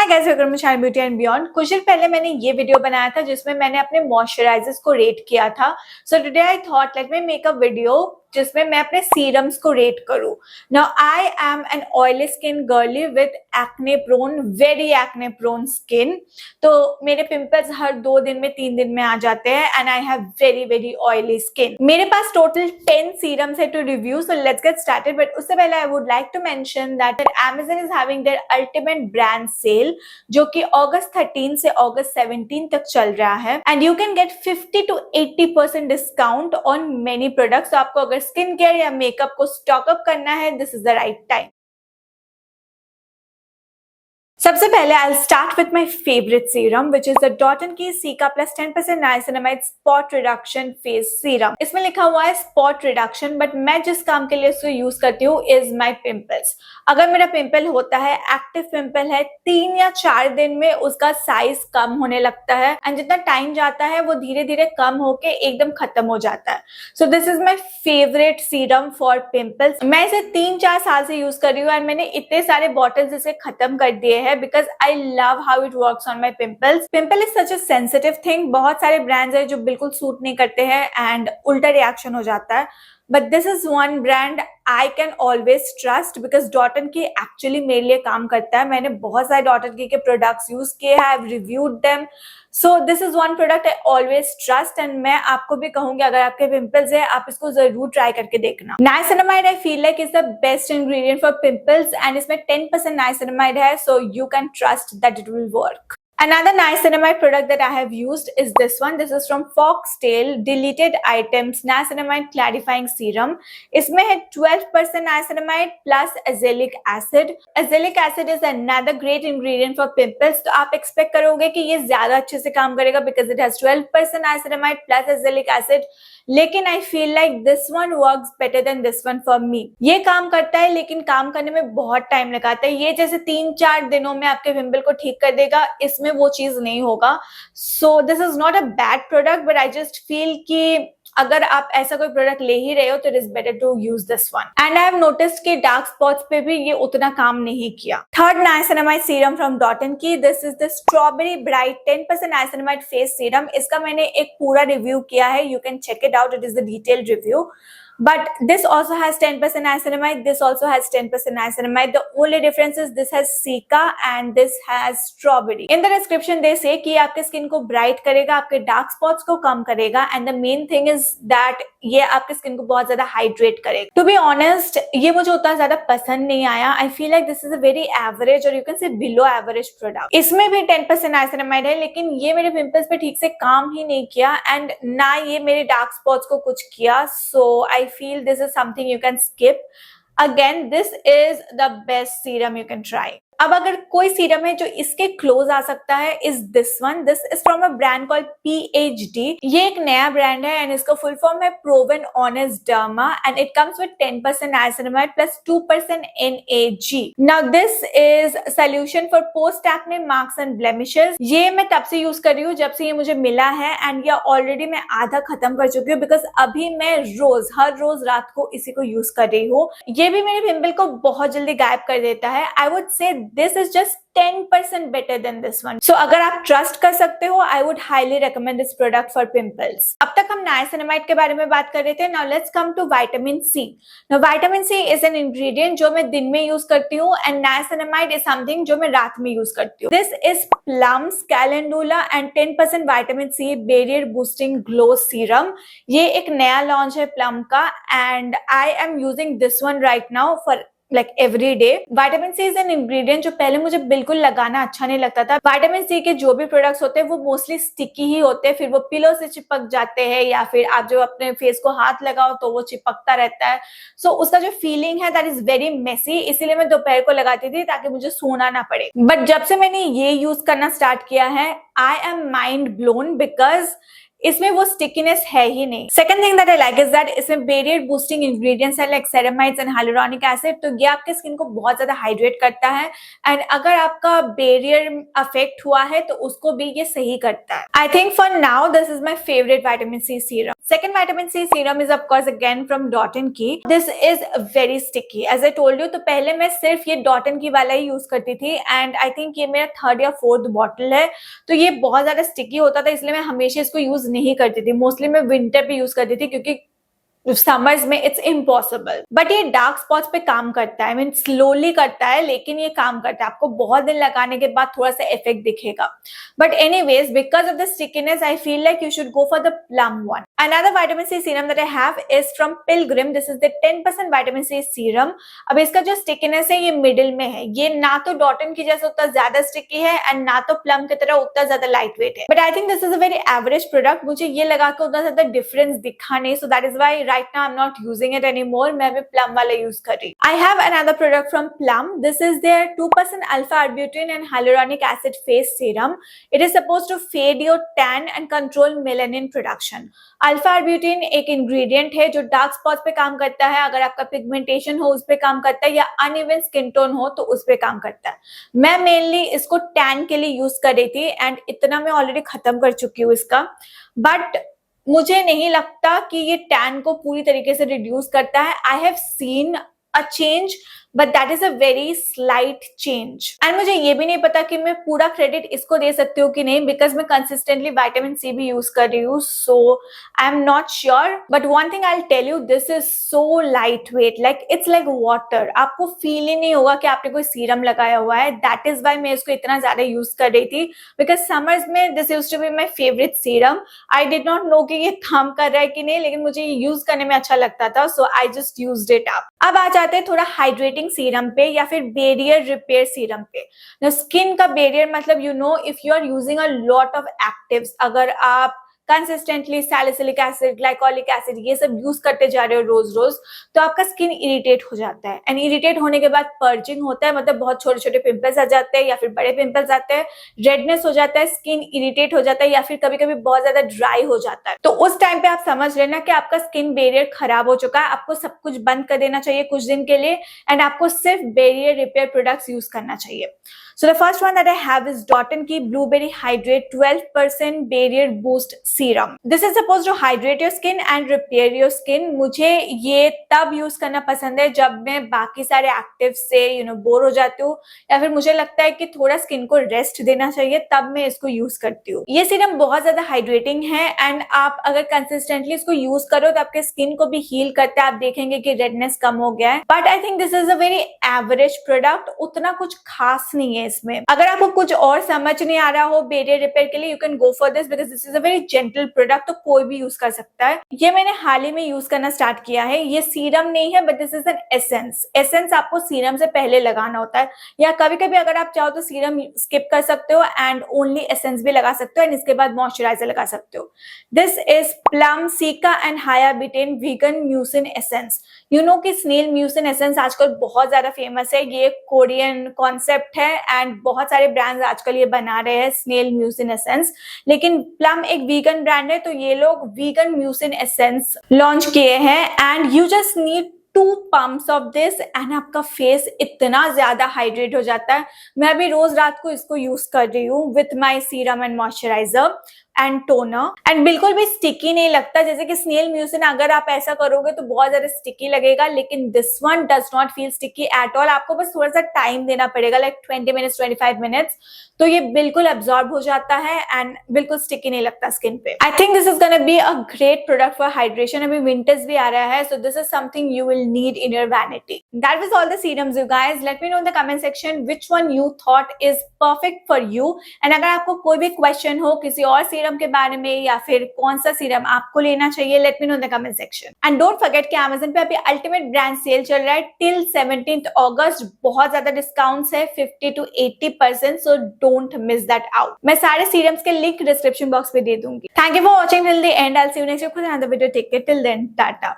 Guys, welcome to Shine Beauty and Beyond. कुछ दिन पहले मैंने ये वीडियो बनाया था जिसमें मैंने अपने मॉइस्चराइजर्स को रेट किया था। So today I thought let me make a video जिसमें मैं अपने सीरम्स को रेट करूं। Now I am an oily skin girly with acne prone, very acne prone skin. तो मेरे पिंपल्स हर 2 दिन में 3 दिन में आ जाते हैं and I have very very oily skin. मेरे पास टोटल 10 सीरम्स है to review, so let's get started. But उससे पहले I would like to mention that Amazon is having their ultimate brand sale जो कि August 13 से August 17 तक चल रहा है and you can get 50 to 80% discount on many products. तो आपको अगर स्किन केयर या मेकअप को स्टॉक अप करना है, this is the right time. सबसे पहले I start with my favourite serum which is the Dot and Key cica plus 10% niacinamide spot reduction face serum. इसमें लिखा हुआ है स्पॉट रिडक्शन, बट मैं जिस काम के लिए इसको यूज करती हूँ इज माई पिंपल्स। अगर मेरा पिंपल होता है, एक्टिव पिंपल है, 3 या 4 दिन में उसका साइज कम होने लगता है एंड जितना टाइम जाता है वो धीरे धीरे कम होके एकदम खत्म हो जाता है। So this is my favourite serum for pimples. मैं इसे 3-4 साल से यूज कर रही हूँ एंड मैंने इतने सारे बॉटल्स इसे खत्म कर दिए हैं because I love how it works on my pimples. Pimple is such a sensitive thing. बहुत सारे ब्रांड्स हैं जो बिल्कुल सूट नहीं करते हैं एंड उल्टा रिएक्शन हो जाता है, but this is one brand I can always trust because Dot & Key actually मेरे लिए काम करता है। मैंने बहुत सारे Dot & Key के प्रोडक्ट्स यूज किए हैं, I've reviewed them. So this is one product I always trust and मैं आपको भी कहूंगी अगर आपके पिंपल्स है आप इसको जरूर ट्राई करके देखना। Niacinamide I feel like is the best ingredient for pimples and इसमें 10% नाइसिनामाइड है, so you can trust that it will work. Another niacinamide product that I have used is this one. This is from Foxtail Deleted Items Niacinamide Clarifying Serum. इसमें है 12% niacinamide plus azelaic acid. Azelaic acid is another great ingredient for pimples. तो आप expect करोगे कि ये ज्यादा अच्छे से काम करेगा because it has 12% niacinamide plus azelaic acid. लेकिन I feel like this one works better than this one for me. ये काम करता है लेकिन काम करने में बहुत टाइम लगाता है। ये जैसे 3-4 दिनों में आपके पिंपल को ठीक कर देगा, इसमें वो चीज नहीं होगा। So this is not a bad product but I just feel कि अगर आप ऐसा कोई प्रोडक्ट ले ही रहे हो तो it is better to use this one. And I have noticed कि डार्क स्पॉट्स पे भी ये उतना काम नहीं किया। Third niacinamide serum from Dot and Key, this is the strawberry bright 10% niacinamide face serum. इसका मैंने एक पूरा रिव्यू किया है, you can check it out, it is the detailed review. But this also has 10% niacinamide. This also has 10% niacinamide. The only difference is this has Cica and this has strawberry. In the description they say कि आपके skin को bright करेगा, आपके dark spots को कम करेगा and the main thing is that ये आपके skin को बहुत ज्यादा हाइड्रेट करेगा. To be honest, ये मुझे उतना ज्यादा पसंद नहीं आया. I feel like this is a very average or you can say below average product. इसमें भी 10% niacinamide है लेकिन ये मेरे पिंपल्स पे ठीक से काम ही नहीं किया and ना ये मेरे डार्क स्पॉट्स को कुछ किया. So I feel this is something you can skip. Again, this is the best serum you can try. अब अगर कोई सीरम है जो इसके क्लोज आ सकता है is this one. This is from a brand called PhD. ये एक नया ब्रांड है एंड इसका फुल फॉर्म है proven honest derma and it comes with 10% niacinamide plus 2% NaG. Now this is solution for post acne marks and blemishes. ये मैं तब से यूज कर रही हूँ जब से ये मुझे मिला है एंड ये ऑलरेडी मैं आधा खत्म कर चुकी हूँ बिकॉज अभी मैं हर रोज रात को इसी को यूज कर रही हूँ. ये भी मेरे पिंपल को बहुत जल्दी गायब कर देता है. I would say this is just 10% better than this one. So अगर आप ट्रस्ट कर सकते हो, I would highly recommend this product for pimples. अब तक हम नाइसिनामाइड के बारे में बात कर रहे थे. Now let's come to vitamin C. Now vitamin C is an ingredient जो मैं दिन में यूज करती हूँ and niacinamide is something जो मैं रात में यूज करती हूँ. This is Plum's Calendula and 10% vitamin C barrier boosting glow serum. ये एक नया लॉन्च है Plum का and I am using this one right now for like every day. Vitamin C is an ingredient जो पहले मुझे बिल्कुल लगाना अच्छा नहीं लगता था. Vitamin C के जो भी प्रोडक्ट्स होते हैं वो मोस्टली स्टिकी ही होते हैं, फिर वो पिलो से चिपक जाते हैं या फिर आप जो अपने फेस को हाथ लगाओ तो वो चिपकता रहता है. सो उसका जो फीलिंग है दैट इज वेरी मेसी. इसीलिए मैं दोपहर को लगाती थी ताकि मुझे सोना ना पड़े. बट जब से मैंने ये यूज करना स्टार्ट किया है I am mind blown because इसमें वो स्टिकीनेस है ही नहीं। Second thing that I like is that इसमें बैरियर बूस्टिंग इंग्रेडिएंट्स है like ceramides and hyaluronic acid, तो ये आपके स्किन को बहुत ज्यादा हाइड्रेट करता है एंड अगर आपका बैरियर अफेक्ट हुआ है तो उसको भी ये सही करता है। I think for now this is my favourite vitamin C serum. Second vitamin C serum is of course again from Dot & Key. This is very sticky. As I told you, तो पहले मैं सिर्फ ये Dot & Key वाला ही use करती थी and I think ये मेरा 3rd या 4th बॉटल है, तो ये बहुत ज्यादा स्टिकी होता था इसलिए मैं हमेशा इसको यूज नहीं करती थी। मोस्टली मैं विंटर पे यूज करती थी क्योंकि समर्स में इट्स इम्पॉसिबल। बट ये डार्क स्पॉट्स पे काम करता है, आई मीन स्लोली करता है लेकिन ये काम करता है। आपको बहुत दिन लगाने के बाद थोड़ा सा इफेक्ट दिखेगा, but anyways because of the stickiness I feel like you should go for the plum one. Another vitamin C serum that I have is from Pilgrim. This is the 10% vitamin C serum. अब इसका जो stickiness है ये middle में है, ये ना तो डॉटन की जैसे उतना ज्यादा स्टिकी है एंड ना तो प्लम की तरह उतना ज्यादा लाइट वेट है। But I think this is a very average product. मुझे ये लगा के उतना ज्यादा डिफरेंस दिखा नहीं, so that is why right now I am not using it anymore. मैं भी प्लम वाला यूज कर रही। I have another product from Plum. This is their 2% alpha arbutin and hyaluronic acid face serum. It is suppose to fade your tan and control melanin production. Alpha arbutin एक ingredient है जो dark spots पे काम करता है, अगर आपका pigmentation हो उस पे काम करता है या अनइवन स्किन टोन हो तो उस पे काम करता है। मैं मेनली इसको टैन के लिए यूज कर रही थी एंड इतना मैं ऑलरेडी खत्म कर चुकी हूँ इसका, बट मुझे नहीं लगता कि ये टैन को पूरी तरीके से रिड्यूस करता है। I have seen a change but that is a very slight change and मुझे ये भी नहीं पता कि मैं पूरा क्रेडिट इसको दे सकती हूँ कि नहीं, बिकॉज मैं कंसिस्टेंटली विटामिन सी भी यूज कर रही हूँ, so I am not sure. But one thing I tell you, this is so lightweight, like it's like water. आपको फील ही नहीं होगा कि आपने कोई सीरम लगाया हुआ है। दैट इज वाई मैं इसको इतना ज्यादा यूज कर रही थी, बिकॉज समर्स में this use to be my favourite serum. I did not know कि ये काम कर रहा है कि नहीं, लेकिन मुझे ये यूज करने में अच्छा लगता था, so I just used it up. अब आ जाते हैं थोड़ा हाइड्रेटिंग सीरम पे या फिर बैरियर रिपेयर सीरम पे। स्किन का बैरियर मतलब you know if you are using a lot of actives, अगर आप consistently salicylic acid, glycolic acid ये सब यूज करते जा रहे हो रोज रोज, तो आपका स्किन इरिटेट हो जाता है एंड इरिटेट होने के बाद पर्जिंग होता है, मतलब बहुत छोटे छोटे पिंपल्स आ जाते हैं या फिर बड़े पिंपल्स आते हैं, रेडनेस हो जाता है, स्किन इरिटेट हो जाता है या फिर कभी कभी बहुत ज्यादा ड्राई हो जाता है। तो उस टाइम पे आप समझ लेना कि आपका स्किन बैरियर खराब हो चुका है। आपको सब कुछ बंद कर देना चाहिए कुछ दिन के लिए एंड आपको सिर्फ बैरियर रिपेयर प्रोडक्ट्स यूज करना चाहिए। So the first one that I have is Dot & Key Blueberry Hydrate 12% Barrier Boost Serum. This is supposed to hydrate your skin and repair your skin. मुझे ये तब use करना पसंद है जब मैं बाकी सारे एक्टिव से बोर हो जाती हूँ या फिर मुझे लगता है कि थोड़ा स्किन को रेस्ट देना चाहिए, तब मैं इसको यूज करती हूँ। ये सीरम बहुत ज्यादा हाइड्रेटिंग है एंड आप अगर कंसिस्टेंटली इसको यूज करो तो आपके स्किन को भी हील करता है। आप देखेंगे कि रेडनेस कम हो गया है, but I think this is a very average product. उतना कुछ खास नहीं है इसमें। अगर आपको कुछ और समझ नहीं आ रहा हो बैरियर रिपेयर के लिए, you can go for this because this is a very gentle product, तो कोई भी यूज कर सकता है। ये मैंने हाल ही में यूज करना स्टार्ट किया है। ये सीरम नहीं है but this is an essence. Essence आपको सीरम से पहले लगाना होता है, या कभी कभी अगर आप चाहो तो सीरम स्किप कर सकते हो एंड ओनली एसेंस भी लगा सकते हो एंड इसके बाद मॉइस्चराइजर लगा सकते हो। This is plum cica and हायाबिटेन vegan mucin essence. You know कि स्नेल म्यूसिन एसेंस आजकल बहुत ज्यादा फेमस है। ये कोरियन कॉन्सेप्ट है एंड बहुत सारे ब्रांड्स आजकल ये बना रहे हैं स्नेल म्यूसिन एसेंस, लेकिन प्लम एक वीगन ब्रांड है तो ये लोग वीगन म्यूसिन एसेंस लॉन्च किए हैं and you just need 2 pumps of this and आपका फेस इतना ज्यादा हाइड्रेट हो जाता है। मैं अभी रोज रात को इसको यूज कर रही हूँ with my serum and moisturiser and toner and बिल्कुल भी स्टिकी नहीं लगता। जैसे कि स्नेल म्यूसिन अगर आप ऐसा करोगे तो बहुत ज्यादा स्टिकी लगेगा, लेकिन this one does not feel sticky at all. आपको बस थोड़ा सा टाइम देना पड़ेगा, लाइक 20 मिनट्स 25 मिनट्स, तो ये बिल्कुल एब्जॉर्ब हो जाता है एंड बिल्कुल स्टिकी नहीं लगता स्किन पे। आई think this is gonna be a great product for hydration. अभी विंटर्स भी आ रहा है, so this is something you will need in your vanity. That was all the serums you guys. Let me know in the comment section which one you thought is perfect for you and अगर आपको कोई भी question हो किसी और serum के बारे में या फिर कौन सा सीरम आपको लेना चाहिए, let me know in the comment section. And don't forget कि Amazon पे अभी अल्टीमेट ब्रांड सेल चल रहा है टिल 17th अगस्त। बहुत ज्यादा डिस्काउंट्स है 50 to 80%, so don't miss that out. मैं सारे सीरम्स के लिंक डिस्क्रिप्शन बॉक्स पे दे दूंगी। Thank you for watching till the end. I will see you next week with another video. Take care till then, Tata.